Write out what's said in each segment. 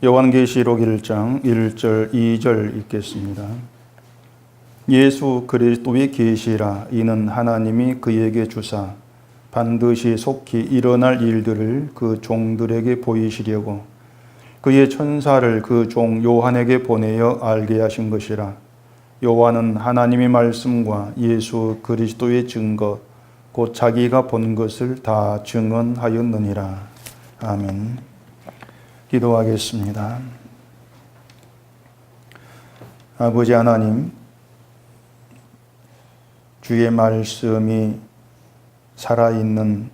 요한계시록 1장 1절 2절 읽겠습니다. 예수 그리스도의 계시라. 이는 하나님이 그에게 주사 반드시 속히 일어날 일들을 그 종들에게 보이시려고 그의 천사를 그 종 요한에게 보내어 알게 하신 것이라. 요한은 하나님의 말씀과 예수 그리스도의 증거 곧 자기가 본 것을 다 증언하였느니라. 아멘. 기도하겠습니다. 아버지 하나님, 주의 말씀이 살아있는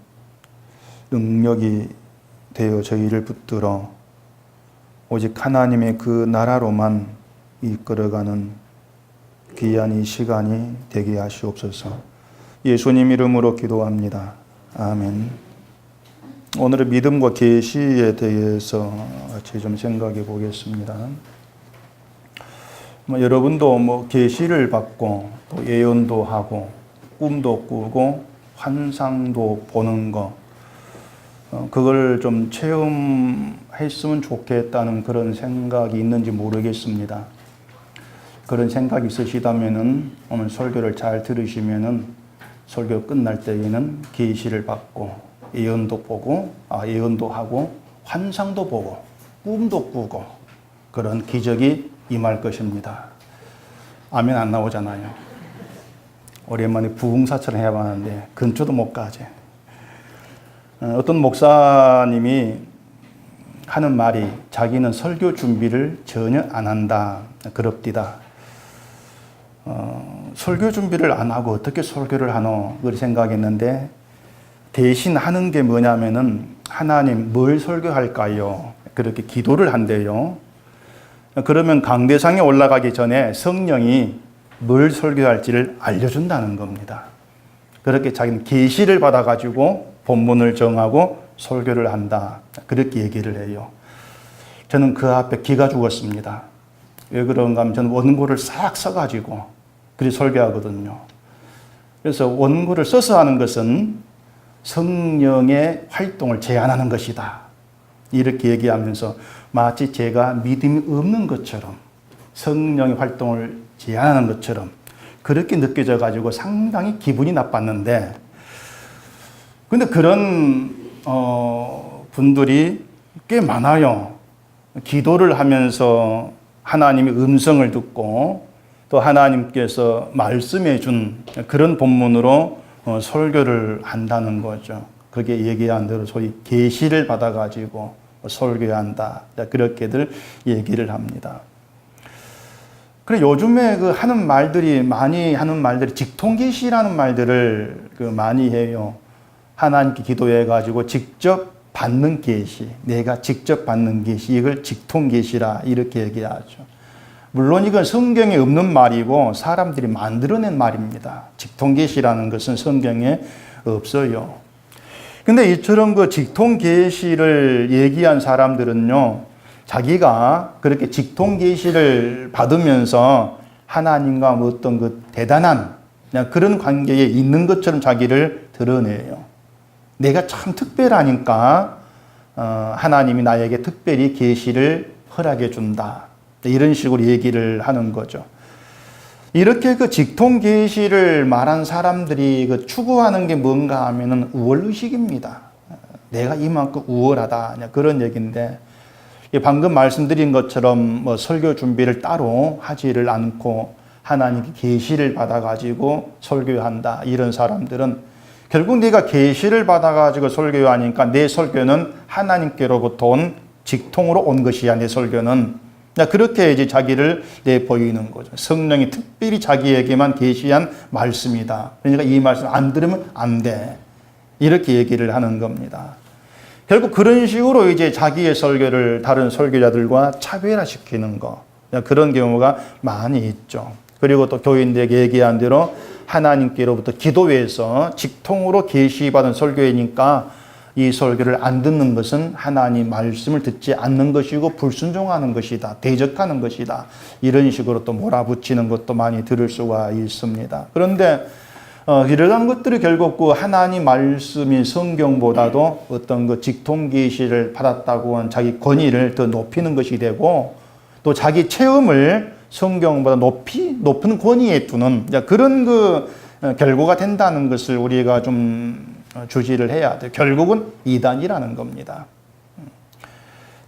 능력이 되어 저희를 붙들어 오직 하나님의 그 나라로만 이끌어가는 귀한 이 시간이 되게 하시옵소서. 예수님 이름으로 기도합니다. 아멘. 오늘의 믿음과 계시에 대해서 같이 좀 생각해 보겠습니다. 여러분도 계시를 받고 또 예언도 하고 꿈도 꾸고 환상도 보는 거 그걸 좀 체험했으면 좋겠다는 그런 생각이 있는지 모르겠습니다. 그런 생각이 있으시다면은 오늘 설교를 잘 들으시면은 설교 끝날 때에는 계시를 받고 예언도 보고 예언도 하고 환상도 보고 꿈도 꾸고 그런 기적이 임할 것입니다. 아멘 안 나오잖아요. 오랜만에 부흥사처럼 해봤는데 근처도 못 가지. 어떤 목사님이 하는 말이 자기는 설교 준비를 전혀 안 한다. 그럽디다. 설교 준비를 안 하고 어떻게 설교를 하노? 그렇게 생각했는데 대신 하는 게 뭐냐면은 하나님 뭘 설교할까요? 그렇게 기도를 한대요. 그러면 강대상에 올라가기 전에 성령이 뭘 설교할지를 알려준다는 겁니다. 그렇게 자기는 계시를 받아가지고 본문을 정하고 설교를 한다. 그렇게 얘기를 해요. 저는 그 앞에 기가 죽었습니다. 왜 그런가 하면 저는 원고를 싹 써가지고 그리 설교하거든요. 그래서 원고를 써서 하는 것은 성령의 활동을 제한하는 것이다. 이렇게 얘기하면서 마치 제가 믿음이 없는 것처럼 성령의 활동을 제한하는 것처럼 그렇게 느껴져 가지고 상당히 기분이 나빴는데 근데 그런 분들이 꽤 많아요. 기도를 하면서 하나님의 음성을 듣고 또 하나님께서 말씀해 준 그런 본문으로 설교를 한다는 거죠. 그게 얘기한 대로 소위 계시를 받아가지고 설교한다. 그렇게들 얘기를 합니다. 그래 요즘에 많이 하는 말들이 직통계시라는 말들을 많이 해요. 하나님께 기도해가지고 직접 받는 계시, 내가 직접 받는 계시, 이걸 직통계시라 이렇게 얘기하죠. 물론 이건 성경에 없는 말이고 사람들이 만들어낸 말입니다. 직통계시라는 것은 성경에 없어요. 근데 이처럼 그 직통계시를 얘기한 사람들은요, 자기가 그렇게 직통계시를 받으면서 하나님과 어떤 그 대단한 그런 관계에 있는 것처럼 자기를 드러내요. 내가 참 특별하니까 하나님이 나에게 특별히 계시를 허락해 준다. 이런 식으로 얘기를 하는 거죠. 이렇게 그 직통 계시를 말한 사람들이 그 추구하는 게 뭔가 하면은 우월의식입니다. 내가 이만큼 우월하다. 그런 얘기인데, 방금 말씀드린 것처럼 설교 준비를 따로 하지를 않고 하나님께 계시를 받아가지고 설교한다. 이런 사람들은 결국 네가 계시를 받아가지고 설교하니까 내 설교는 하나님께로부터 온 직통으로 온 것이야. 내 설교는. 그렇게 이제 자기를 내보이는 거죠. 성령이 특별히 자기에게만 계시한 말씀이다. 그러니까 이 말씀 안 들으면 안 돼. 이렇게 얘기를 하는 겁니다. 결국 그런 식으로 이제 자기의 설교를 다른 설교자들과 차별화시키는 거. 그런 경우가 많이 있죠. 그리고 또 교인들에게 얘기한 대로 하나님께로부터 기도해서 직통으로 계시받은 설교이니까 이 설교를 안 듣는 것은 하나님 말씀을 듣지 않는 것이고 불순종하는 것이다. 대적하는 것이다. 이런 식으로 또 몰아붙이는 것도 많이 들을 수가 있습니다. 그런데 이러한 것들이 결국 그 하나님 말씀이 성경보다도 어떤 그 직통 계시를 받았다고 한 자기 권위를 더 높이는 것이 되고, 또 자기 체험을 성경보다 높은 권위에 두는 그런 그 결과가 된다는 것을 우리가 좀 주시를 해야 돼요. 결국은 이단이라는 겁니다.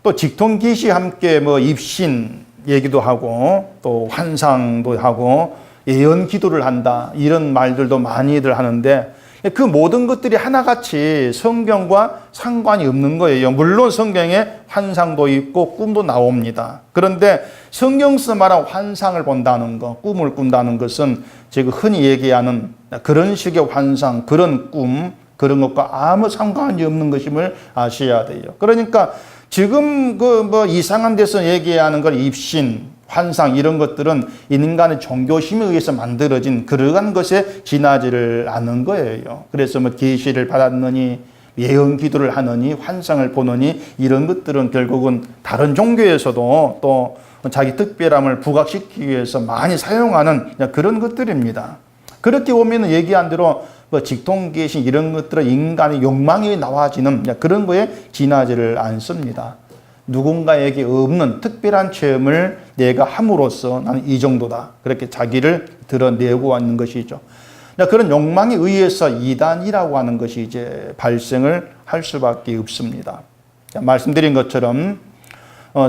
또 직통 계시 함께 뭐 입신 얘기도 하고 또 환상도 하고 예언 기도를 한다, 이런 말들도 많이들 하는데, 그 모든 것들이 하나같이 성경과 상관이 없는 거예요. 물론 성경에 환상도 있고 꿈도 나옵니다. 그런데 성경에서 말한 환상을 본다는 것, 꿈을 꾼다는 것은 지금 흔히 얘기하는 그런 식의 환상, 그런 꿈, 그런 것과 아무 상관이 없는 것임을 아셔야 돼요. 그러니까 지금 그 뭐 이상한 데서 얘기하는 걸 입신, 환상, 이런 것들은 인간의 종교심에 의해서 만들어진 그러한 것에 지나지를 않는 거예요. 그래서 뭐 계시를 받았느니, 예언 기도를 하느니, 환상을 보느니, 이런 것들은 결국은 다른 종교에서도 또 자기 특별함을 부각시키기 위해서 많이 사용하는 그런 것들입니다. 그렇게 보면 얘기한 대로 뭐 직통 계시 이런 것들은 인간의 욕망이 나와지는 그런 거에 지나지를 않습니다. 누군가에게 없는 특별한 체험을 내가 함으로써 나는 이 정도다, 그렇게 자기를 드러내고 있는 것이죠. 그런 욕망에 의해서 이단이라고 하는 것이 이제 발생을 할 수밖에 없습니다. 말씀드린 것처럼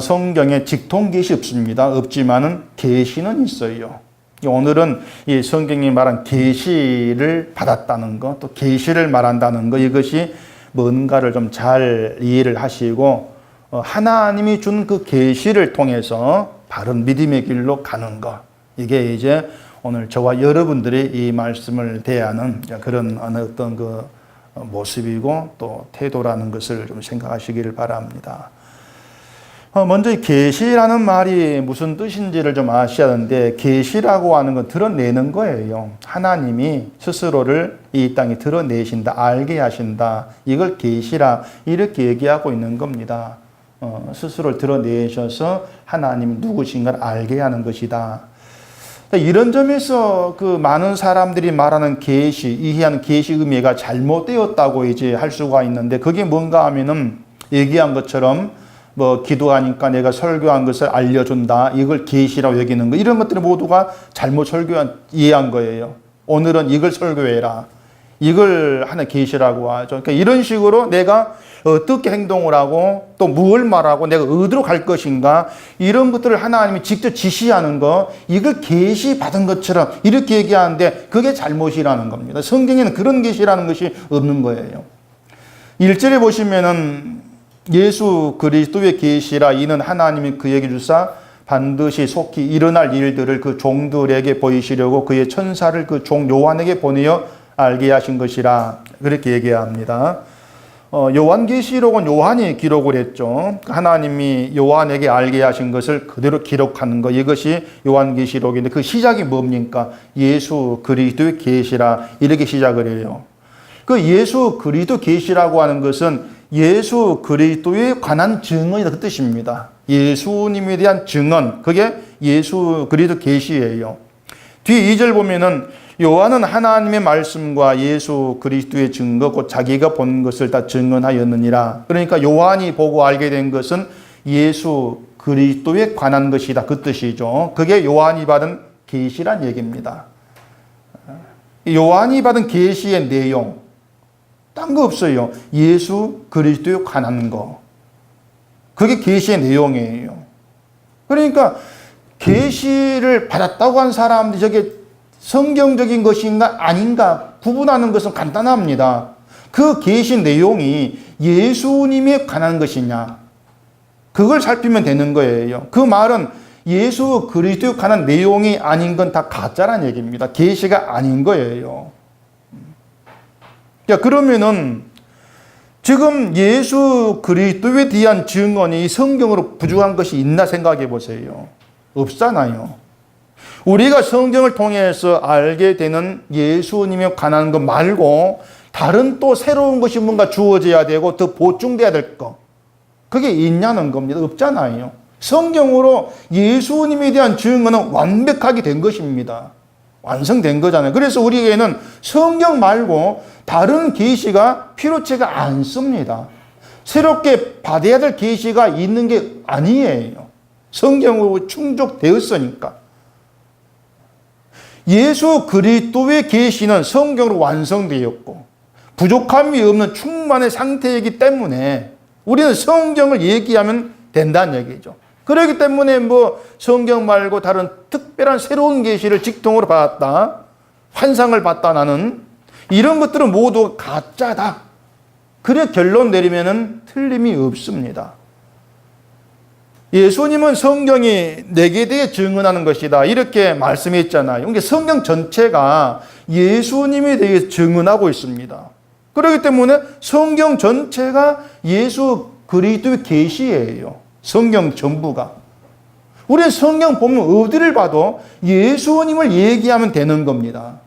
성경에 직통 계시 없습니다. 없지만은 계시는 있어요. 오늘은 이 성경이 말한 계시를 받았다는 것, 또 계시를 말한다는 것, 이것이 뭔가를 좀 잘 이해를 하시고 하나님이 준 그 계시를 통해서 바른 믿음의 길로 가는 것, 이게 이제 오늘 저와 여러분들이 이 말씀을 대하는 그런 어떤 그 모습이고 또 태도라는 것을 좀 생각하시기를 바랍니다. 먼저 이 계시라는 말이 무슨 뜻인지를 좀 아셔야 하는데, 계시라고 하는 건 드러내는 거예요. 하나님이 스스로를 이 땅에 드러내신다, 알게 하신다, 이걸 계시라 이렇게 얘기하고 있는 겁니다. 스스로를 드러내셔서 하나님 누구신가를 알게 하는 것이다. 이런 점에서 그 많은 사람들이 말하는 계시, 이해하는 계시 의미가 잘못되었다고 이제 할 수가 있는데, 그게 뭔가 하면은 얘기한 것처럼 뭐 기도하니까 내가 설교한 것을 알려준다, 이걸 계시라고 여기는 거, 이런 것들이 모두가 잘못 이해한 거예요. 오늘은 이걸 설교해라, 이걸 하나 계시라고 하죠. 그러니까 이런 식으로 내가 어떻게 행동을 하고 또 무엇을 말하고 내가 어디로 갈 것인가, 이런 것들을 하나님이 직접 지시하는 거, 이걸 계시 받은 것처럼 이렇게 얘기하는데 그게 잘못이라는 겁니다. 성경에는 그런 계시라는 것이 없는 거예요. 1절에 보시면은 예수 그리스도의 계시라, 이는 하나님이 그에게 주사 반드시 속히 일어날 일들을 그 종들에게 보이시려고 그의 천사를 그 종 요한에게 보내어 알게 하신 것이라, 그렇게 얘기합니다. 요한계시록은 요한이 기록을 했죠. 하나님이 요한에게 알게 하신 것을 그대로 기록하는 것, 이것이 요한계시록인데, 그 시작이 뭡니까? 예수 그리스도의 계시라, 이렇게 시작을 해요. 그 예수 그리스도 계시라고 하는 것은 예수 그리스도에 관한 증언이다, 그 뜻입니다. 예수님에 대한 증언, 그게 예수 그리스도 계시예요. 뒤 2절 보면은 요한은 하나님의 말씀과 예수 그리스도의 증거, 곧 자기가 본 것을 다 증언하였느니라. 그러니까 요한이 보고 알게 된 것은 예수 그리스도에 관한 것이다, 그 뜻이죠. 그게 요한이 받은 계시란 얘기입니다. 요한이 받은 계시의 내용, 딴 거 없어요. 예수 그리스도에 관한 거, 그게 계시의 내용이에요. 그러니까 계시를 받았다고 한 사람들이 저게 성경적인 것인가 아닌가 구분하는 것은 간단합니다. 그 계시 내용이 예수님에 관한 것이냐, 그걸 살피면 되는 거예요. 그 말은 예수 그리스도에 관한 내용이 아닌 건 다 가짜란 얘기입니다. 계시가 아닌 거예요. 그러면은 지금 예수 그리스도에 대한 증언이 성경으로 부족한 것이 있나 생각해 보세요. 없잖아요. 우리가 성경을 통해서 알게 되는 예수님에 관한 것 말고 다른 또 새로운 것이 뭔가 주어져야 되고 더 보충돼야 될 것, 그게 있냐는 겁니다. 없잖아요. 성경으로 예수님에 대한 증언은 완벽하게 된 것입니다. 완성된 거잖아요. 그래서 우리에게는 성경 말고 다른 계시가 필요치가 않습니다. 새롭게 받아야 될 계시가 있는 게 아니에요. 성경으로 충족되었으니까. 예수 그리스도의 계시는 성경으로 완성되었고 부족함이 없는 충만의 상태이기 때문에 우리는 성경을 얘기하면 된다는 얘기죠. 그렇기 때문에 뭐 성경 말고 다른 특별한 새로운 계시를 직통으로 받았다, 환상을 봤다 나는 이런 것들은 모두 가짜다. 그래 결론 내리면은 틀림이 없습니다. 예수님은 성경이 내게 대해 증언하는 것이다 이렇게 말씀했잖아요. 그러니까 성경 전체가 예수님에 대해 증언하고 있습니다. 그렇기 때문에 성경 전체가 예수 그리스도의 계시예요. 성경 전부가. 우리는 성경 보면 어디를 봐도 예수님을 얘기하면 되는 겁니다.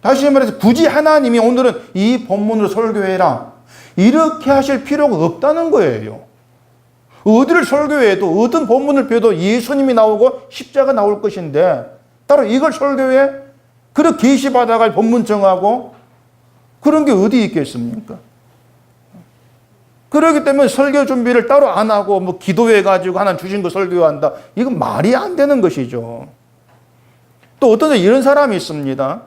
다시 말해서 굳이 하나님이 오늘은 이 본문으로 설교해라 이렇게 하실 필요가 없다는 거예요. 어디를 설교해도 어떤 본문을 펴도 예수님이 나오고 십자가 나올 것인데 따로 이걸 설교해? 그런 계시받아갈 본문 정하고 그런 게 어디 있겠습니까? 그렇기 때문에 설교 준비를 따로 안 하고 뭐 기도해가지고 하나님 주신 거 설교한다. 이건 말이 안 되는 것이죠. 또 어떤 이런 사람이 있습니다.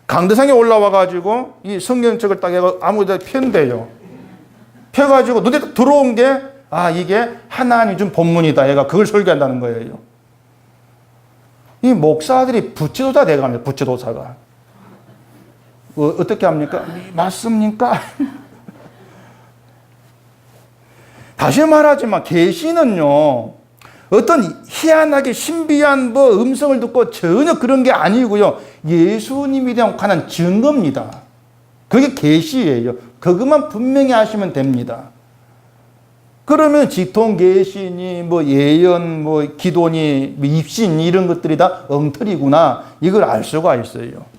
강대상에 올라와가지고 이 성경책을 딱 해가 아무데나 편대요. 펴가지고 눈에 들어온 게 이게 하나님이 준 본문이다. 얘가 그걸 설교한다는 거예요. 이 목사들이 부채도사 돼갑니다. 부채도사가. 어떻게 합니까? 맞습니까? 다시 말하지만 계시는요 어떤 희한하게 신비한 뭐 음성을 듣고 전혀 그런 게 아니고요 예수님에 대한 관한 증거입니다. 그게 계시예요. 그것만 분명히 하시면 됩니다. 그러면 직통 계시니 뭐 예언 뭐 기도니 뭐 입신 이런 것들이 다 엉터리구나 이걸 알 수가 있어요.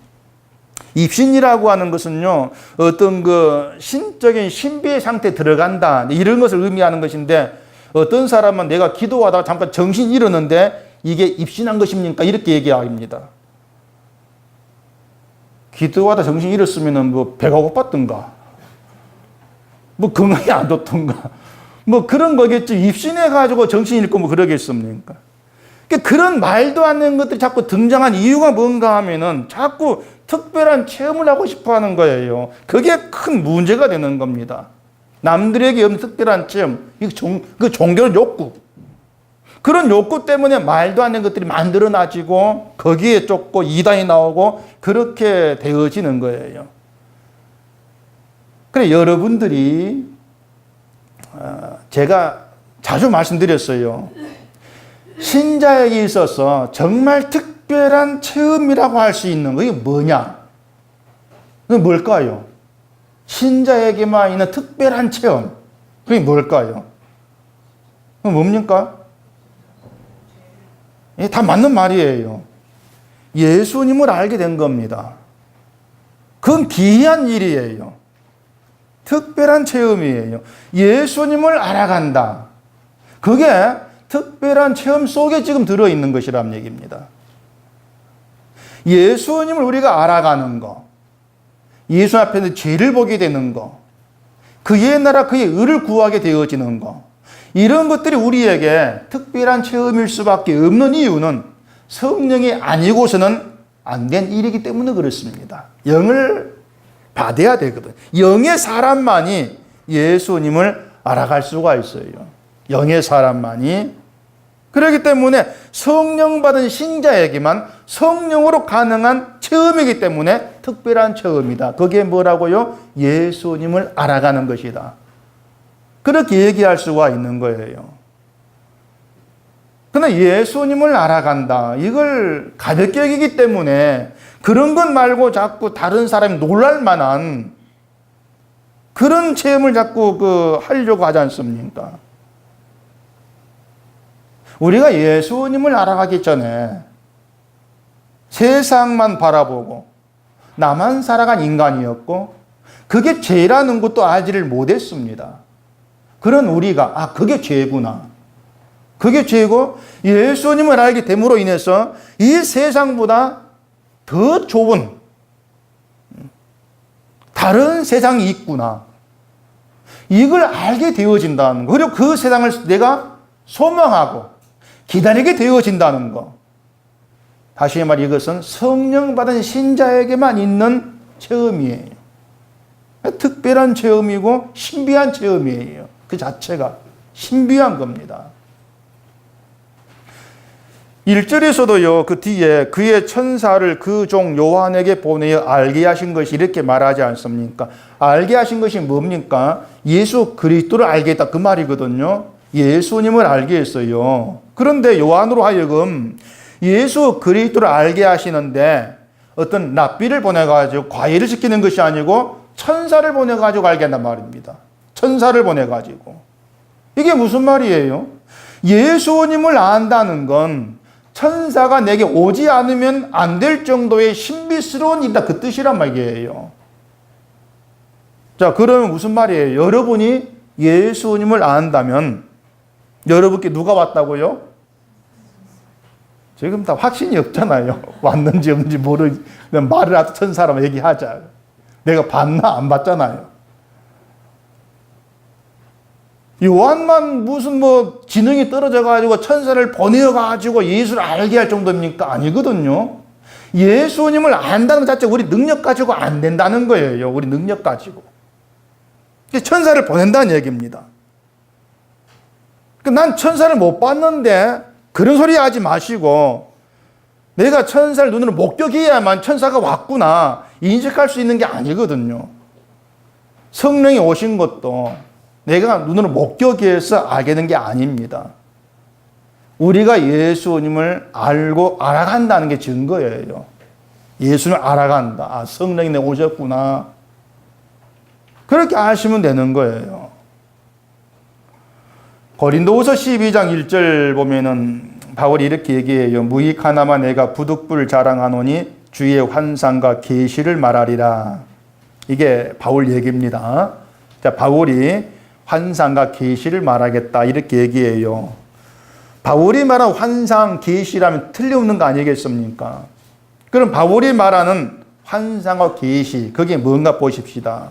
입신이라고 하는 것은요, 어떤 그 신적인 신비의 상태에 들어간다, 이런 것을 의미하는 것인데, 어떤 사람은 내가 기도하다가 잠깐 정신이 잃었는데, 이게 입신한 것입니까? 이렇게 얘기합니다. 기도하다 정신이 잃었으면 뭐 배가 고팠던가, 뭐 건강이 안 좋던가, 뭐 그런 거겠죠. 입신해가지고 정신이 잃고 뭐 그러겠습니까? 그런 말도 안 되는 것들이 자꾸 등장한 이유가 뭔가 하면은 자꾸 특별한 체험을 하고 싶어 하는 거예요. 그게 큰 문제가 되는 겁니다. 남들에게 없는 특별한 체험, 그 종교의 욕구. 그런 욕구 때문에 말도 안 되는 것들이 만들어나지고 거기에 쫓고 이단이 나오고 그렇게 되어지는 거예요. 그래 여러분들이 제가 자주 말씀드렸어요. 신자에게 있어서 정말 특별한 체험이라고 할 수 있는 거, 이게 뭐냐? 그게 뭘까요? 신자에게만 있는 특별한 체험. 그게 뭘까요? 그게 뭡니까? 이게 다 맞는 말이에요. 예수님을 알게 된 겁니다. 그건 기이한 일이에요. 특별한 체험이에요. 예수님을 알아간다. 그게 특별한 체험 속에 지금 들어있는 것이란 얘기입니다. 예수님을 우리가 알아가는 거, 예수 앞에서 죄를 보게 되는 거, 그의 나라 그의 의를 구하게 되어지는 거, 이런 것들이 우리에게 특별한 체험일 수밖에 없는 이유는 성령이 아니고서는 안 된 일이기 때문에 그렇습니다. 영을 받아야 되거든. 영의 사람만이 예수님을 알아갈 수가 있어요. 영의 사람만이. 그렇기 때문에 성령 받은 신자에게만 성령으로 가능한 체험이기 때문에 특별한 체험이다. 그게 뭐라고요? 예수님을 알아가는 것이다. 그렇게 얘기할 수가 있는 거예요. 그러나 예수님을 알아간다. 이걸 가볍게 여기기 때문에 그런 것 말고 자꾸 다른 사람이 놀랄 만한 그런 체험을 자꾸 하려고 하지 않습니까? 우리가 예수님을 알아가기 전에 세상만 바라보고 나만 살아간 인간이었고 그게 죄라는 것도 알지를 못했습니다. 그런 우리가 그게 죄구나. 그게 죄고, 예수님을 알게 됨으로 인해서 이 세상보다 더 좋은 다른 세상이 있구나. 이걸 알게 되어진다는 거. 그리고 그 세상을 내가 소망하고 기다리게 되어진다는 거. 다시 말해 이것은 성령 받은 신자에게만 있는 체험이에요. 특별한 체험이고 신비한 체험이에요. 그 자체가 신비한 겁니다. 1절에서도요, 그 뒤에 그의 천사를 그 종 요한에게 보내어 알게 하신 것이 이렇게 말하지 않습니까? 알게 하신 것이 뭡니까? 예수 그리스도를 알게 했다. 그 말이거든요. 예수님을 알게 했어요. 그런데 요한으로 하여금 예수 그리스도를 알게 하시는데 어떤 랍비를 보내가지고 과외를 시키는 것이 아니고 천사를 보내가지고 알게 한단 말입니다. 천사를 보내가지고. 이게 무슨 말이에요? 예수님을 안다는 건 천사가 내게 오지 않으면 안 될 정도의 신비스러운 일이다. 그 뜻이란 말이에요. 자, 그러면 무슨 말이에요? 여러분이 예수님을 안다면 여러분께 누가 왔다고요? 지금 다 확신이 없잖아요. 왔는지 없는지 모르, 그냥 말을 하도 천사라고 얘기하자. 내가 봤나? 안 봤잖아요. 요한만 무슨 지능이 떨어져가지고 천사를 보내어가지고 예수를 알게 할 정도입니까? 아니거든요. 예수님을 안다는 것 자체가 우리 능력 가지고 안 된다는 거예요. 우리 능력 가지고. 천사를 보낸다는 얘기입니다. 난 천사를 못 봤는데 그런 소리 하지 마시고 내가 천사를 눈으로 목격해야만 천사가 왔구나 인식할 수 있는 게 아니거든요. 성령이 오신 것도 내가 눈으로 목격해서 알게 된 게 아닙니다. 우리가 예수님을 알고 알아간다는 게 증거예요. 예수님을 알아간다. 아, 성령이 내 오셨구나. 그렇게 아시면 되는 거예요. 고린도후서 12장 1절 보면은 바울이 이렇게 얘기해요. 무익 하나만 내가 부득불 자랑하노니 주의 환상과 계시를 말하리라. 이게 바울 얘기입니다. 자, 바울이 환상과 계시를 말하겠다 이렇게 얘기해요. 바울이 말한 환상, 계시라면 틀림없는 거 아니겠습니까? 그럼 바울이 말하는 환상과 계시, 그게 뭔가 보십시다.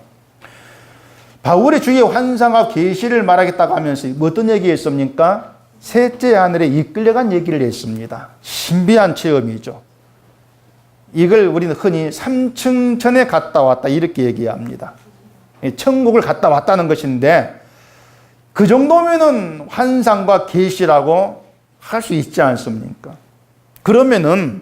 바울이 주의 환상과 계시를 말하겠다고 하면서 어떤 얘기했습니까? 셋째 하늘에 이끌려간 얘기를 했습니다. 신비한 체험이죠. 이걸 우리는 흔히 삼층천에 갔다 왔다 이렇게 얘기합니다. 천국을 갔다 왔다는 것인데 그 정도면은 환상과 계시라고 할 수 있지 않습니까? 그러면은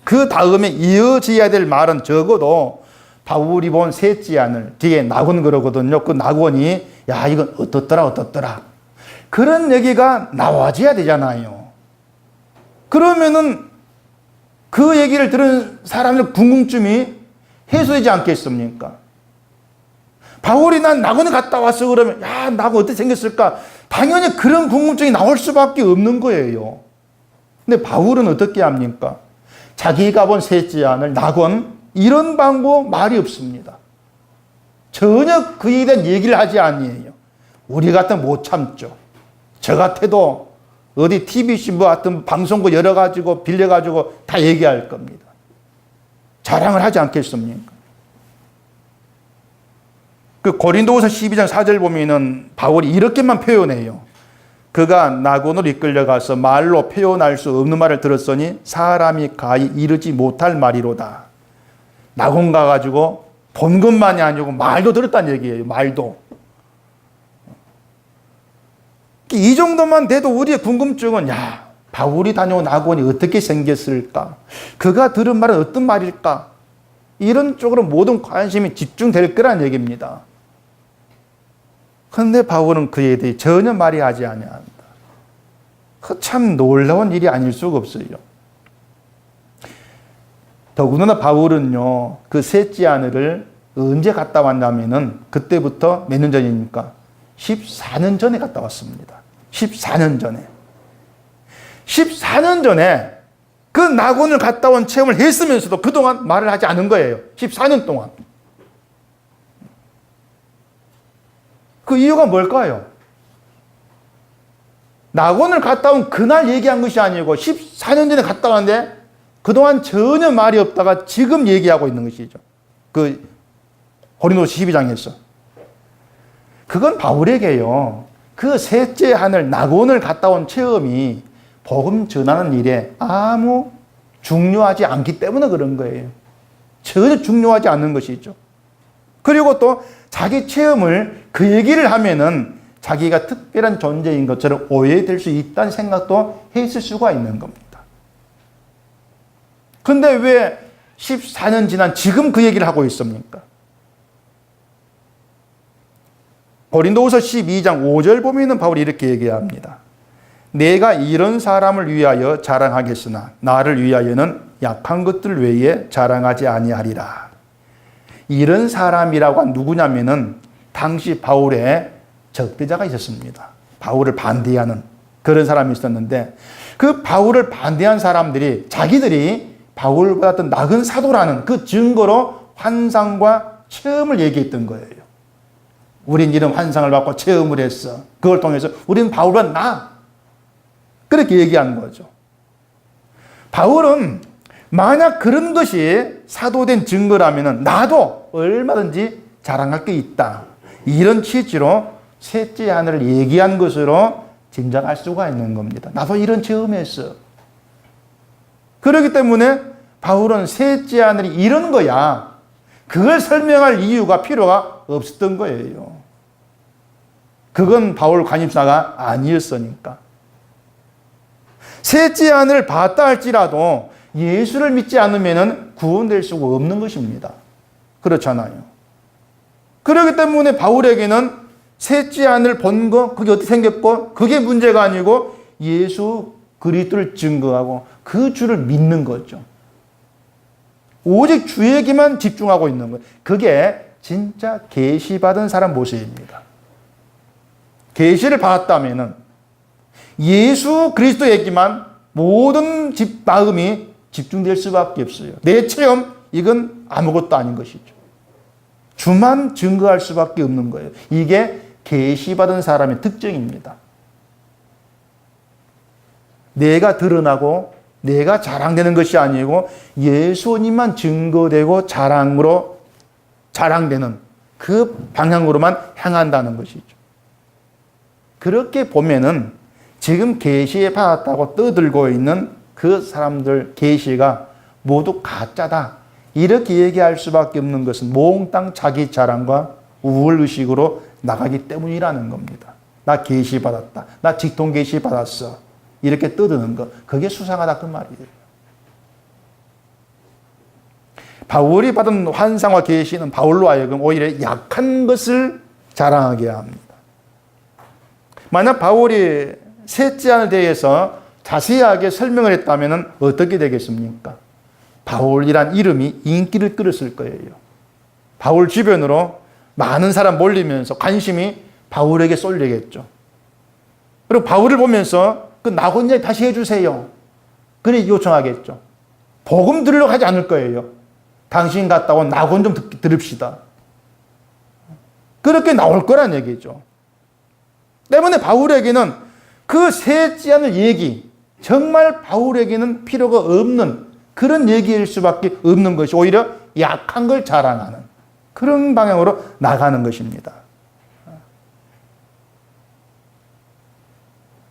그 다음에 이어져야 될 말은 적어도 바울이 본 셋째 하늘 뒤에 낙원 그러거든요. 그 낙원이 야 이건 어떻더라 그런 얘기가 나와줘야 되잖아요. 그러면은 그 얘기를 들은 사람의 궁금증이 해소되지 않겠습니까? 바울이 난 낙원에 갔다 왔어 그러면 야 낙원 어떻게 생겼을까? 당연히 그런 궁금증이 나올 수밖에 없는 거예요. 근데 바울은 어떻게 합니까? 자기가 본 셋째 하늘 낙원 이런 방법 말이 없습니다. 전혀 그에 대한 얘기를 하지 아니에요. 우리 같으면 못 참죠. 저 같아도 어디 TBC 같은 방송국 열어가지고 빌려가지고 다 얘기할 겁니다. 자랑을 하지 않겠습니까? 그 고린도후서 12장 4절 보면은 바울이 이렇게만 표현해요. 그가 낙원으로 이끌려가서 말로 표현할 수 없는 말을 들었으니 사람이 가히 이르지 못할 말이로다. 낙원 가가지고 본 것만이 아니고 말도 들었다는 얘기예요. 말도. 이 정도만 돼도 우리의 궁금증은 야 바울이 다녀온 낙원이 어떻게 생겼을까? 그가 들은 말은 어떤 말일까? 이런 쪽으로 모든 관심이 집중될 거란 얘기입니다. 그런데 바울은 그에 대해 전혀 말이 아니한다. 참 놀라운 일이 아닐 수가 없어요. 더군다나 바울은요, 그 셋째 하늘을 언제 갔다 왔냐면은 그때부터 몇 년 전입니까? 14년 전에 갔다 왔습니다. 14년 전에. 14년 전에 그 낙원을 갔다 온 체험을 했으면서도 그동안 말을 하지 않은 거예요. 14년 동안. 그 이유가 뭘까요? 낙원을 갔다 온 그날 얘기한 것이 아니고 14년 전에 갔다 왔는데 그동안 전혀 말이 없다가 지금 얘기하고 있는 것이죠. 그 고린도서 12장에서. 그건 바울에게요. 그 셋째 하늘 낙원을 갔다 온 체험이 복음 전하는 일에 아무 중요하지 않기 때문에 그런 거예요. 전혀 중요하지 않는 것이죠. 그리고 또 자기 체험을 그 얘기를 하면은 자기가 특별한 존재인 것처럼 오해될 수 있다는 생각도 했을 수가 있는 겁니다. 근데 왜 14년 지난 지금 그 얘기를 하고 있습니까? 고린도후서 12장 5절 보면은 바울이 이렇게 얘기합니다. 내가 이런 사람을 위하여 자랑하겠으나 나를 위하여는 약한 것들 외에 자랑하지 아니하리라. 이런 사람이라고 누구냐면은 당시 바울의 적대자가 있었습니다. 바울을 반대하는 그런 사람이 있었는데 그 바울을 반대한 사람들이 자기들이 바울보다 더 나은 사도라는 그 증거로 환상과 체험을 얘기했던 거예요. 우린 이런 환상을 받고 체험을 했어. 그걸 통해서 우린 바울보다 나. 그렇게 얘기한 거죠. 바울은 만약 그런 것이 사도된 증거라면 나도 얼마든지 자랑할 게 있다. 이런 취지로 셋째 하늘을 얘기한 것으로 짐작할 수가 있는 겁니다. 나도 이런 체험했어. 그렇기 때문에 바울은 셋째 하늘이 이런 거야. 그걸 설명할 이유가 필요가 없었던 거예요. 그건 바울 관심사가 아니었으니까. 셋째 하늘을 봤다 할지라도 예수를 믿지 않으면 구원될 수가 없는 것입니다. 그렇잖아요. 그렇기 때문에 바울에게는 셋째 하늘 본 거, 그게 어떻게 생겼고, 그게 문제가 아니고 예수 그리스도를 증거하고 그 주를 믿는 거죠. 오직 주에게만 집중하고 있는 거예요. 그게 진짜 계시받은 사람 모습입니다. 계시를 받았다면은 예수 그리스도에게만 모든 마음이 집중될 수밖에 없어요. 내 체험, 이건 아무것도 아닌 것이죠. 주만 증거할 수밖에 없는 거예요. 이게 계시받은 사람의 특징입니다. 내가 드러나고 내가 자랑되는 것이 아니고 예수님만 증거되고 자랑되는 그 방향으로만 향한다는 것이죠. 그렇게 보면은 지금 계시에 받았다고 떠들고 있는 그 사람들 계시가 모두 가짜다. 이렇게 얘기할 수밖에 없는 것은 몽땅 자기 자랑과 우월의식으로 나가기 때문이라는 겁니다. 나 계시 받았다. 나 직통 계시 받았어. 이렇게 떠드는 거. 그게 수상하다 그 말이에요. 바울이 받은 환상과 계시는 바울로 하여금 오히려 약한 것을 자랑하게 합니다. 만약 바울이 셋째 하늘에 대해서 자세하게 설명을 했다면 어떻게 되겠습니까? 바울이란 이름이 인기를 끌었을 거예요. 바울 주변으로 많은 사람 몰리면서 관심이 바울에게 쏠리겠죠. 그리고 바울을 보면서 그 낙원 이야기 다시 해주세요. 그래 요청하겠죠. 복음 들으려고 하지 않을 거예요. 당신 갔다 온 낙원 좀 들읍시다. 그렇게 나올 거란 얘기죠. 때문에 바울에게는 그 셋째 하늘 얘기, 정말 바울에게는 필요가 없는 그런 얘기일 수밖에 없는 것이 오히려 약한 걸 자랑하는 그런 방향으로 나가는 것입니다.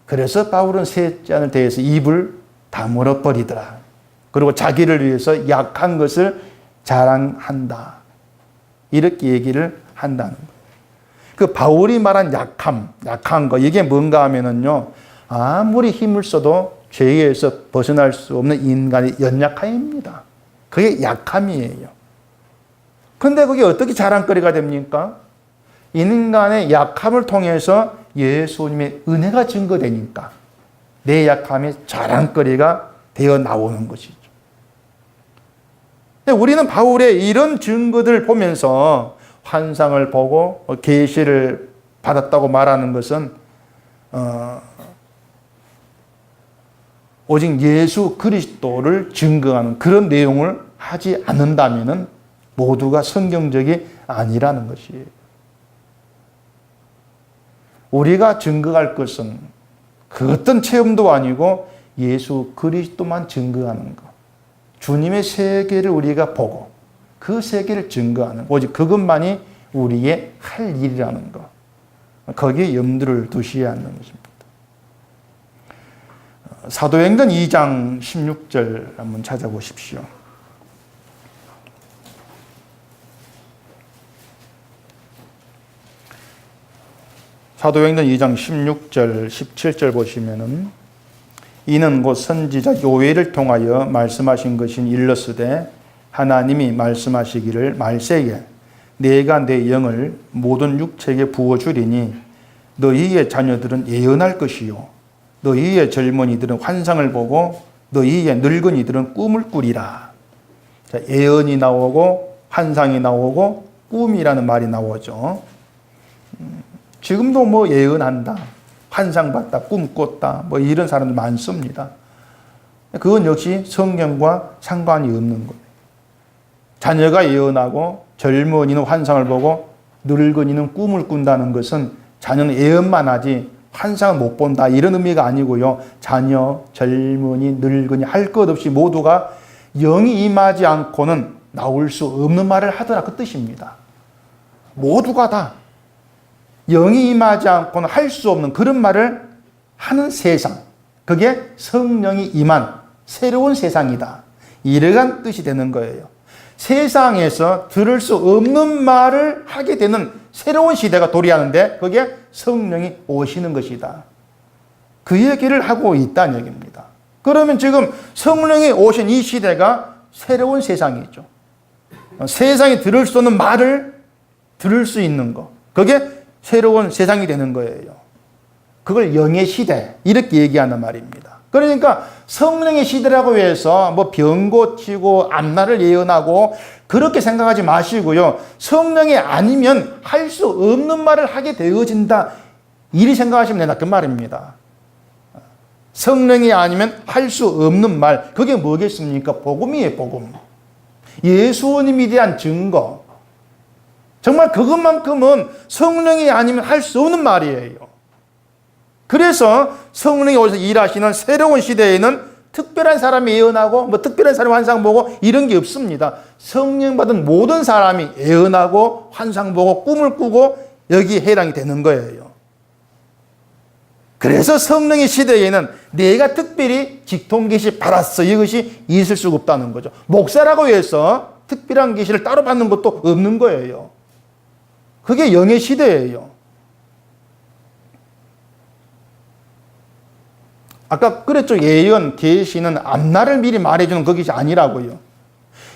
그래서 바울은 셋째 하늘 대해서 입을 다물어 버리더라. 그리고 자기를 위해서 약한 것을 자랑한다. 이렇게 얘기를 한다는 거예요. 그 바울이 말한 약한 거, 이게 뭔가 하면은요, 아무리 힘을 써도 죄에서 벗어날 수 없는 인간의 연약함입니다. 그게 약함이에요. 근데 그게 어떻게 자랑거리가 됩니까? 인간의 약함을 통해서 예수님의 은혜가 증거되니까 내 약함이 자랑거리가 되어 나오는 것이죠. 우리는 바울의 이런 증거들을 보면서 환상을 보고 계시를 받았다고 말하는 것은 오직 예수 그리스도를 증거하는 그런 내용을 하지 않는다면 모두가 성경적이 아니라는 것이에요. 우리가 증거할 것은 그 어떤 체험도 아니고 예수 그리스도만 증거하는 것. 주님의 세계를 우리가 보고 그 세계를 증거하는 것. 오직 그것만이 우리의 할 일이라는 것. 거기에 염두를 두셔야 하는 것입니다. 사도행전 2장 16절 한번 찾아보십시오. 사도행전 2장 16절, 17절 보시면은 이는 곧 선지자 요엘을 통하여 말씀하신 것인 일러스되 하나님이 말씀하시기를 말세에 내가 내 영을 모든 육체에 부어주리니 너희의 자녀들은 예언할 것이요 너희의 젊은이들은 환상을 보고 너희의 늙은이들은 꿈을 꾸리라. 자, 예언이 나오고 환상이 나오고 꿈이라는 말이 나오죠. 지금도 뭐 예언한다, 환상 봤다, 꿈 꿨다, 뭐 이런 사람들 많습니다. 그건 역시 성경과 상관이 없는 거예요. 자녀가 예언하고 젊은이는 환상을 보고 늙은이는 꿈을 꾼다는 것은 자녀는 예언만 하지 환상을 못 본다 이런 의미가 아니고요. 자녀, 젊은이, 늙은이 할 것 없이 모두가 영이 임하지 않고는 나올 수 없는 말을 하더라 그 뜻입니다. 모두가 다 영이 임하지 않고는 할 수 없는 그런 말을 하는 세상. 그게 성령이 임한 새로운 세상이다. 이러한 뜻이 되는 거예요. 세상에서 들을 수 없는 말을 하게 되는 새로운 시대가 도래하는데 그게 성령이 오시는 것이다. 그 얘기를 하고 있다는 얘기입니다. 그러면 지금 성령이 오신 이 시대가 새로운 세상이죠. 세상이 들을 수 없는 말을 들을 수 있는 것. 그게 새로운 세상이 되는 거예요. 그걸 영의 시대 이렇게 얘기하는 말입니다. 그러니까 성령의 시대라고 해서 뭐 병 고치고 앞날을 예언하고 그렇게 생각하지 마시고요. 성령이 아니면 할 수 없는 말을 하게 되어진다. 이리 생각하시면 된다. 그 말입니다. 성령이 아니면 할 수 없는 말. 그게 뭐겠습니까? 복음이에요. 복음. 예수님에 대한 증거. 정말 그것만큼은 성령이 아니면 할 수 없는 말이에요. 그래서 성령이 오셔서 일하시는 새로운 시대에는 특별한 사람이 예언하고 뭐 특별한 사람이 환상 보고 이런 게 없습니다. 성령 받은 모든 사람이 예언하고 환상 보고 꿈을 꾸고 여기에 해당이 되는 거예요. 그래서 성령의 시대에는 내가 특별히 직통 계시 받았어 이것이 있을 수가 없다는 거죠. 목사라고 해서 특별한 계시를 따로 받는 것도 없는 거예요. 그게 영의 시대예요. 아까 그랬죠. 예언, 계시는 앞날을 미리 말해주는 그것이 아니라고요.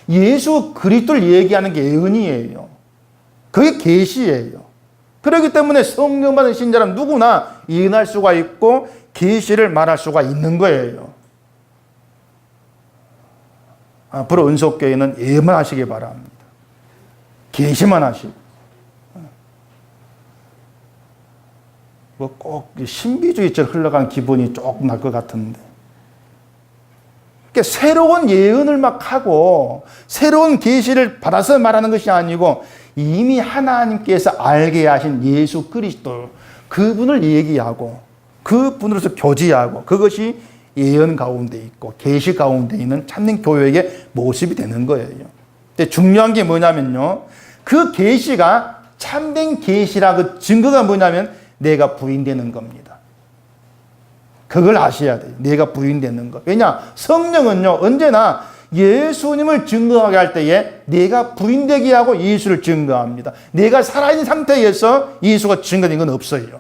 예수 그리스도를 얘기하는 게 예언이에요. 그게 계시예요. 그렇기 때문에 성령 받은 신자는 누구나 예언할 수가 있고 계시를 말할 수가 있는 거예요. 앞으로 은속교회는 예언만 하시기 바랍니다. 계시만 하시고. 뭐 꼭 신비주의처럼 흘러간 기분이 조금 날 것 같은데. 그러니까 새로운 예언을 막 하고 새로운 계시를 받아서 말하는 것이 아니고 이미 하나님께서 알게 하신 예수 그리스도 그분을 얘기하고 그분으로서 교제하고 그것이 예언 가운데 있고 계시 가운데 있는 참된 교회의 모습이 되는 거예요. 근데 중요한 게 뭐냐면요. 그 계시가 참된 계시라 그 증거가 뭐냐면 내가 부인되는 겁니다. 그걸 아셔야 돼요. 내가 부인되는 것. 왜냐? 성령은요, 언제나 예수님을 증거하게 할 때에 내가 부인되게 하고 예수를 증거합니다. 내가 살아있는 상태에서 예수가 증거된 건 없어요.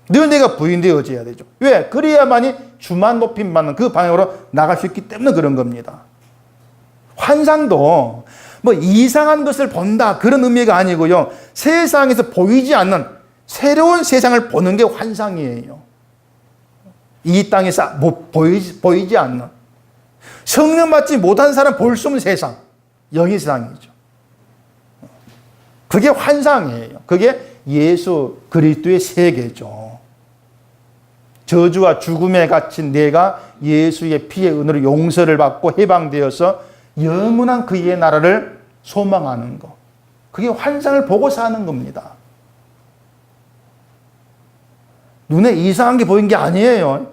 늘 내가 부인되어져야 되죠. 왜? 그래야만이 주만 높임 받는 그 방향으로 나갈 수 있기 때문에 그런 겁니다. 환상도 뭐 이상한 것을 본다 그런 의미가 아니고요. 세상에서 보이지 않는 새로운 세상을 보는 게 환상이에요. 이 땅에서 보이지 않는 성령 받지 못한 사람 볼 수 없는 세상, 영의 세상이죠. 그게 환상이에요. 그게 예수 그리스도의 세계죠. 저주와 죽음에 갇힌 내가 예수의 피의 은혜로 용서를 받고 해방되어서 영원한 그의 나라를 소망하는 것. 그게 환상을 보고 사는 겁니다. 눈에 이상한 게 보인 게 아니에요.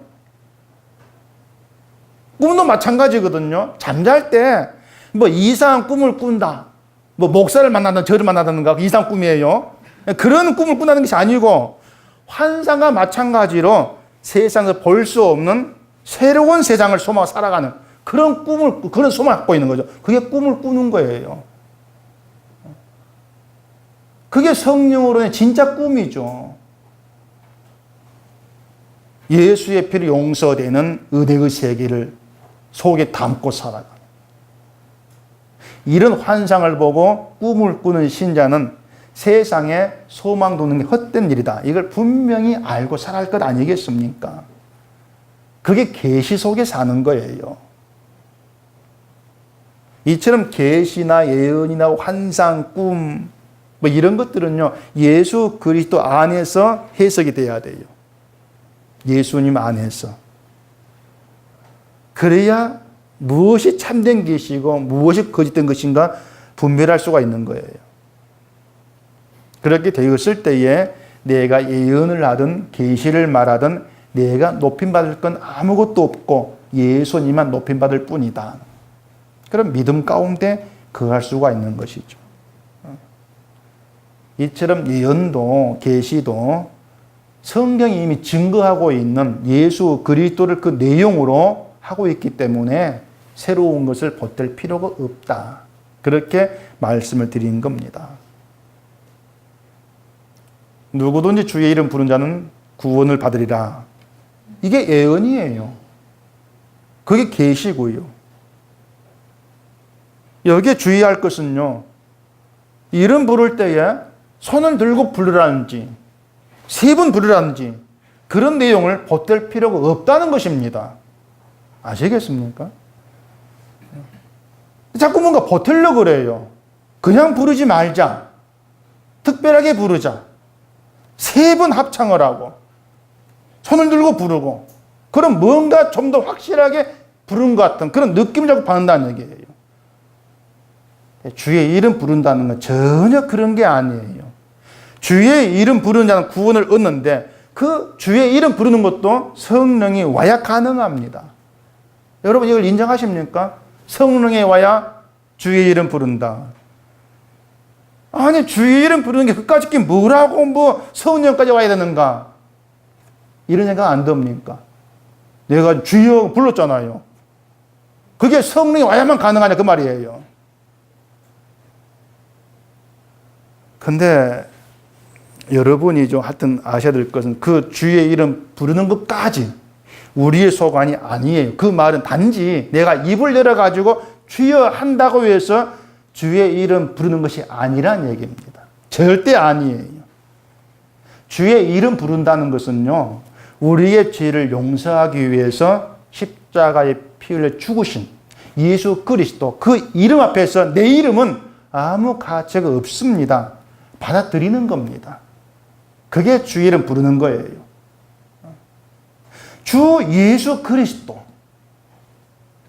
꿈도 마찬가지거든요. 잠잘 때 뭐 이상한 꿈을 꾼다. 뭐 목사를 만나든 저를 만나든가 이상한 꿈이에요. 그런 꿈을 꾼다는 것이 아니고 환상과 마찬가지로 세상에서 볼 수 없는 새로운 세상을 소망하고 살아가는 그런 그런 소망을 갖고 있는 거죠. 그게 꿈을 꾸는 거예요. 그게 성령으로는 진짜 꿈이죠. 예수의 피로 용서되는 은혜의 세계를 속에 담고 살아가는 이런 환상을 보고 꿈을 꾸는 신자는 세상에 소망 두는 게 헛된 일이다. 이걸 분명히 알고 살아갈 것 아니겠습니까? 그게 계시 속에 사는 거예요. 이처럼 계시나 예언이나 환상, 꿈 뭐 이런 것들은요. 예수 그리스도 안에서 해석이 돼야 돼요. 예수님 안에서. 그래야 무엇이 참된 계시고 무엇이 거짓된 것인가 분별할 수가 있는 거예요. 그렇게 되었을 때에 내가 예언을 하든 계시를 말하든 내가 높임받을 건 아무것도 없고 예수님만 높임받을 뿐이다. 그럼 믿음 가운데 거할 수가 있는 것이죠. 이처럼 예언도 계시도 성경이 이미 증거하고 있는 예수 그리스도를 그 내용으로 하고 있기 때문에 새로운 것을 보탤 필요가 없다. 그렇게 말씀을 드린 겁니다. 누구든지 주의 이름 부른 자는 구원을 받으리라. 이게 예언이에요. 그게 계시고요. 여기에 주의할 것은요. 이름 부를 때에 손을 들고 부르라는지 3번 부르라는지 그런 내용을 보탤 필요가 없다는 것입니다. 아시겠습니까? 자꾸 뭔가 보태려고 그래요. 그냥 부르지 말자. 특별하게 부르자. 3번 합창을 하고 손을 들고 부르고 그럼 뭔가 좀 더 확실하게 부른 것 같은 그런 느낌을 자꾸 받는다는 얘기예요. 주의 이름 부른다는 건 전혀 그런 게 아니에요. 주의 이름 부르는 자는 구원을 얻는데 그 주의 이름 부르는 것도 성령이 와야 가능합니다. 여러분 이걸 인정하십니까? 성령이 와야 주의 이름 부른다. 아니 주의 이름 부르는 게 그까짓 게 뭐라고 뭐 성령까지 와야 되는가? 이런 생각 안 듭니까? 내가 주여 불렀잖아요. 그게 성령이 와야만 가능하냐 그 말이에요. 근데 여러분이 좀 하여튼 아셔야 될 것은 그 주의 이름 부르는 것까지 우리의 소관이 아니에요. 그 말은 단지 내가 입을 열어가지고 주여 한다고 해서 주의 이름 부르는 것이 아니란 얘기입니다. 절대 아니에요. 주의 이름 부른다는 것은요. 우리의 죄를 용서하기 위해서 십자가에 피 흘려 죽으신 예수 그리스도 그 이름 앞에서 내 이름은 아무 가치가 없습니다. 받아들이는 겁니다. 그게 주 이름 부르는 거예요. 주 예수 그리스도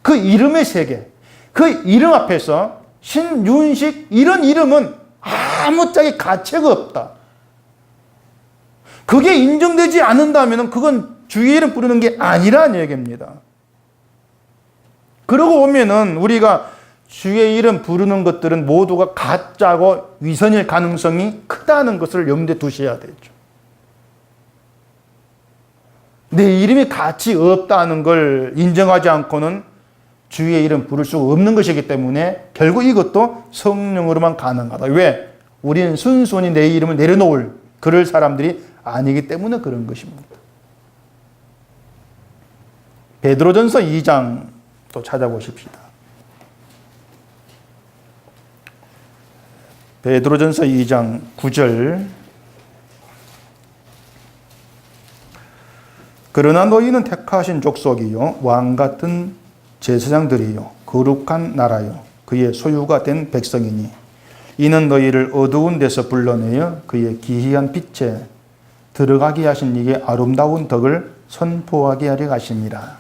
그 이름의 세계 그 이름 앞에서 신윤식 이런 이름은 아무짝에 가치가 없다. 그게 인정되지 않는다면 그건 주의 이름 부르는 게 아니라는 얘기입니다. 그러고 보면은 우리가 주의 이름 부르는 것들은 모두가 가짜고 위선일 가능성이 크다는 것을 염두에 두셔야 되죠. 내 이름이 가치 없다는 걸 인정하지 않고는 주의 이름 부를 수가 없는 것이기 때문에 결국 이것도 성령으로만 가능하다. 왜? 우리는 순순히 내 이름을 내려놓을 그럴 사람들이 아니기 때문에 그런 것입니다. 베드로전서 2장 또 찾아보십시다. 베드로전서 2장 9절 그러나 너희는 택하신 족속이요 왕같은 제사장들이요 거룩한 나라요 그의 소유가 된 백성이니 이는 너희를 어두운 데서 불러내어 그의 기이한 빛에 들어가게 하신 이게 아름다운 덕을 선포하게 하려 하심이라.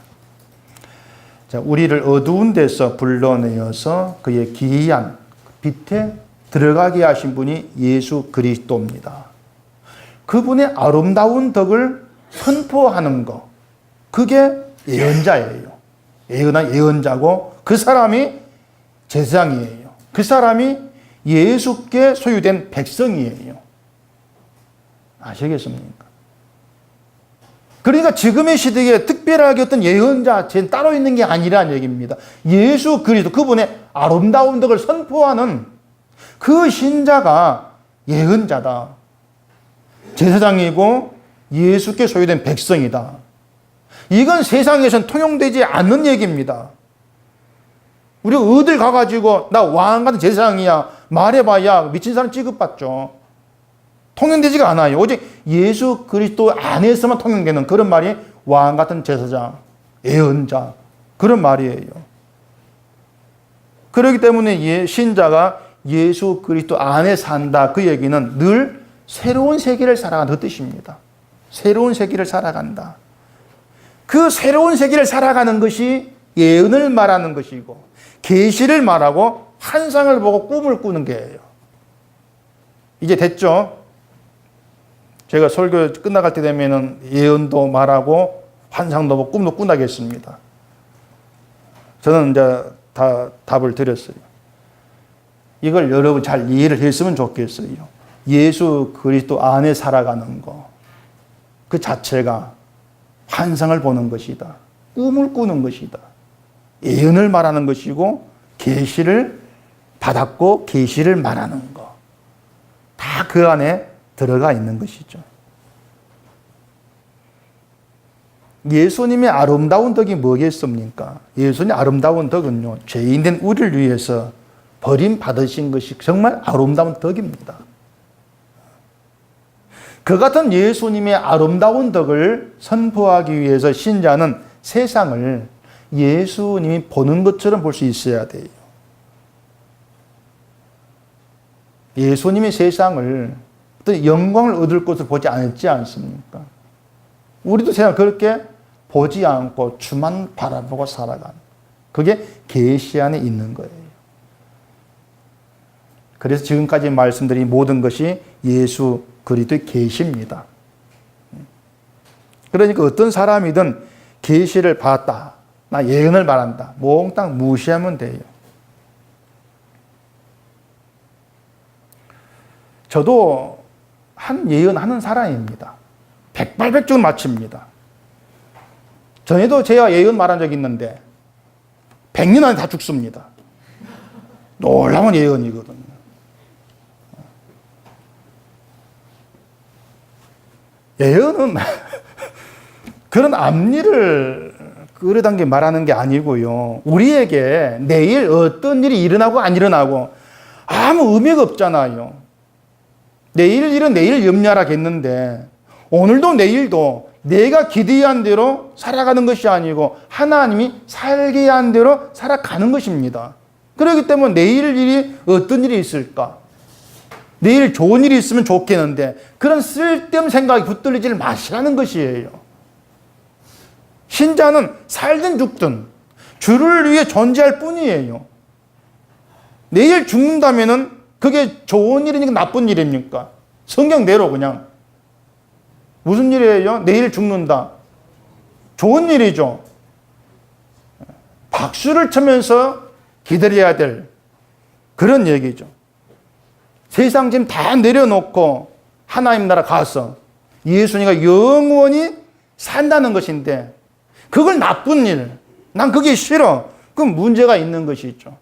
자, 우리를 어두운 데서 불러내어서 그의 기이한 빛에 들어가게 하신 분이 예수 그리스도입니다. 그분의 아름다운 덕을 선포하는 거, 그게 예언자예요. 예언자고 그 사람이 제사장이에요. 그 사람이 예수께 소유된 백성이에요. 아시겠습니까? 그러니까 지금의 시대에 특별하게 어떤 예언자 따로 있는 게 아니라는 얘기입니다. 예수 그리스도, 그분의 아름다운 덕을 선포하는 그 신자가 예언자다. 제사장이고 예수께 소유된 백성이다. 이건 세상에선 통용되지 않는 얘기입니다. 우리 어딜 가가지고 나 왕 같은 제사장이야 말해봐야 미친 사람 취급받죠. 통용되지가 않아요. 오직 예수 그리스도 안에서만 통용되는 그런 말이 왕 같은 제사장, 예언자, 그런 말이에요. 그렇기 때문에 신자가 예수 그리스도 안에 산다, 그 얘기는 늘 새로운 세계를 살아간다, 그 뜻입니다. 새로운 세계를 살아간다. 그 새로운 세계를 살아가는 것이 예언을 말하는 것이고 계시를 말하고 환상을 보고 꿈을 꾸는 게예요. 이제 됐죠? 제가 설교 끝나갈 때 되면은 예언도 말하고 환상도 보고 꿈도 꾸나겠습니다. 저는 이제 다 답을 드렸어요. 이걸 여러분 잘 이해를 했으면 좋겠어요. 예수 그리스도 안에 살아가는 거, 그 자체가 환상을 보는 것이다. 꿈을 꾸는 것이다. 예언을 말하는 것이고 계시를 받았고 계시를 말하는 거. 다 그 안에 들어가 있는 것이죠. 예수님의 아름다운 덕이 뭐겠습니까? 예수님의 아름다운 덕은요, 죄인된 우리를 위해서 버림받으신 것이 정말 아름다운 덕입니다. 그 같은 예수님의 아름다운 덕을 선포하기 위해서 신자는 세상을 예수님이 보는 것처럼 볼 수 있어야 돼요. 예수님이 세상을 어떤 영광을 얻을 것을 보지 않지 않습니까? 우리도 세상 그렇게 보지 않고 주만 바라보고 살아가는, 그게 계시 안에 있는 거예요. 그래서 지금까지 말씀드린 모든 것이 예수 그리스도의 계시입니다. 그러니까 어떤 사람이든 계시를 받았다, 나 예언을 말한다, 몽땅 무시하면 돼요. 저도 한 예언하는 사람입니다. 백발백중 맞춥니다. 전에도 제가 예언 말한 적이 있는데 100년 안에 다 죽습니다. 놀라운 예언이거든요. 예언은 그런 앞일을 끌어당겨 말하는 게 아니고요. 우리에게 내일 어떤 일이 일어나고 안 일어나고 아무 의미가 없잖아요. 내일 일은 내일 염려하겠는데 오늘도 내일도 내가 기대한 대로 살아가는 것이 아니고 하나님이 살게 한 대로 살아가는 것입니다. 그렇기 때문에 내일 일이 어떤 일이 있을까? 내일 좋은 일이 있으면 좋겠는데 그런 쓸데없는 생각이 붙들리지 마시라는 것이에요. 신자는 살든 죽든 주를 위해 존재할 뿐이에요. 내일 죽는다면은 그게 좋은 일이니까 나쁜 일입니까? 성경대로 그냥. 무슨 일이에요? 내일 죽는다. 좋은 일이죠. 박수를 치면서 기다려야 될 그런 얘기죠. 세상 지금 다 내려놓고 하나님 나라 가서 예수님과 영원히 산다는 것인데 그걸 나쁜 일, 난 그게 싫어. 그럼 문제가 있는 것이죠.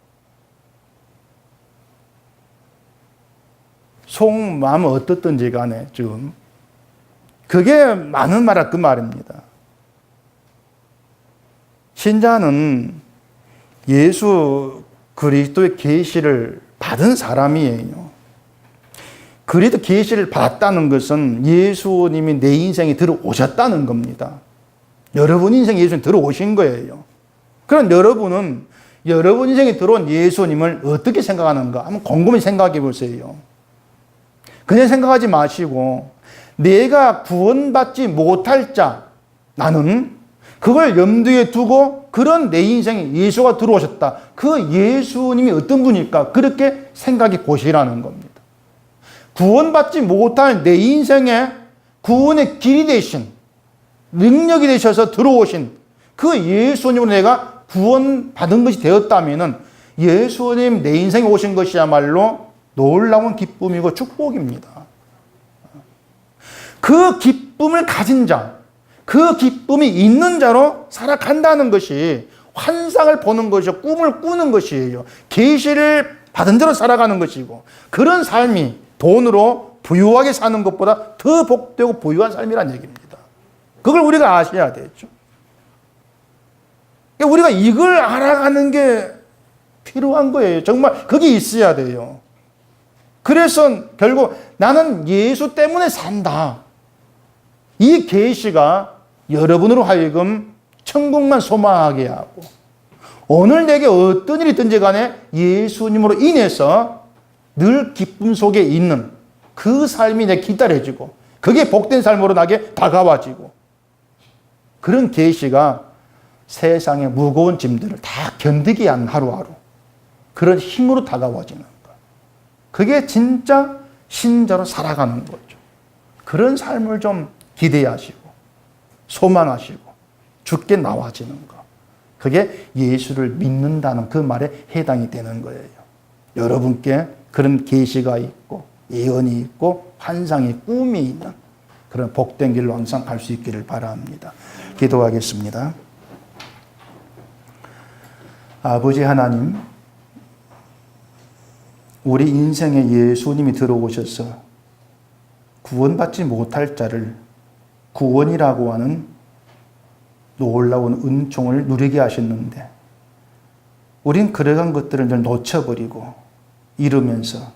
속마음은 어떻든지 간에 지금 그게 많은 말할 그 말입니다. 신자는 예수 그리스도의 계시를 받은 사람이에요. 그리스도 계시를 받았다는 것은 예수님이 내 인생에 들어오셨다는 겁니다. 여러분 인생에 예수님 들어오신 거예요. 그럼 여러분은 여러분 인생에 들어온 예수님을 어떻게 생각하는가? 한번 곰곰이 생각해 보세요. 그냥 생각하지 마시고 내가 구원받지 못할 자, 나는 그걸 염두에 두고 그런 내 인생에 예수가 들어오셨다. 그 예수님이 어떤 분일까? 그렇게 생각해 보시라는 겁니다. 구원받지 못할 내 인생에 구원의 길이 되신 능력이 되셔서 들어오신 그 예수님으로 내가 구원받은 것이 되었다면 예수님 내 인생에 오신 것이야말로 놀라운 기쁨이고 축복입니다. 그 기쁨을 가진 자, 그 기쁨이 있는 자로 살아간다는 것이 환상을 보는 것이요, 꿈을 꾸는 것이에요. 계시를 받은 자로 살아가는 것이고, 그런 삶이 돈으로 부유하게 사는 것보다 더 복되고 부유한 삶이란 얘기입니다. 그걸 우리가 아셔야 되죠. 우리가 이걸 알아가는 게 필요한 거예요. 정말 그게 있어야 돼요. 그래서 결국 나는 예수 때문에 산다. 이 계시가 여러분으로 하여금 천국만 소망하게 하고, 오늘 내게 어떤 일이 있든지 간에 예수님으로 인해서 늘 기쁨 속에 있는 그 삶이 내 기다려지고, 그게 복된 삶으로 나게 다가와지고, 그런 계시가 세상의 무거운 짐들을 다 견디게 하는 하루하루 그런 힘으로 다가와지는 것. 그게 진짜 신자로 살아가는 거죠. 그런 삶을 좀 기대하시고 소망하시고 주께 나와지는 것. 그게 예수를 믿는다는 그 말에 해당이 되는 거예요. 여러분께 그런 계시가 있고 예언이 있고 환상의 꿈이 있는 그런 복된 길로 항상 갈 수 있기를 바랍니다. 기도하겠습니다. 아버지 하나님, 우리 인생에 예수님이 들어오셔서 구원받지 못할 자를 구원이라고 하는 놀라운 은총을 누리게 하셨는데, 우린 그러한 것들을 늘 놓쳐버리고 잃으면서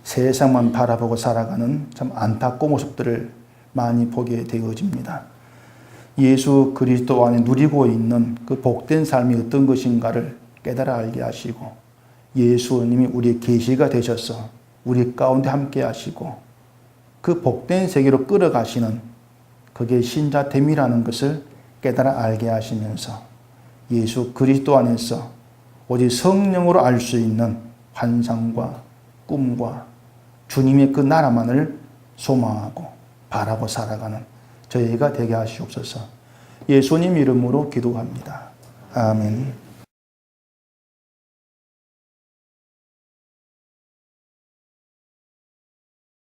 세상만 바라보고 살아가는 참 안타까운 모습들을 많이 보게 되어집니다. 예수 그리스도 안에 누리고 있는 그 복된 삶이 어떤 것인가를 깨달아 알게 하시고, 예수님이 우리의 계시가 되셔서 우리 가운데 함께 하시고 그 복된 세계로 끌어가시는 그게 신자됨이라는 것을 깨달아 알게 하시면서 예수 그리스도 안에서 오직 성령으로 알 수 있는 환상과 꿈과 주님의 그 나라만을 소망하고 바라고 살아가는 저희가 되게 하시옵소서. 예수님 이름으로 기도합니다. 아멘.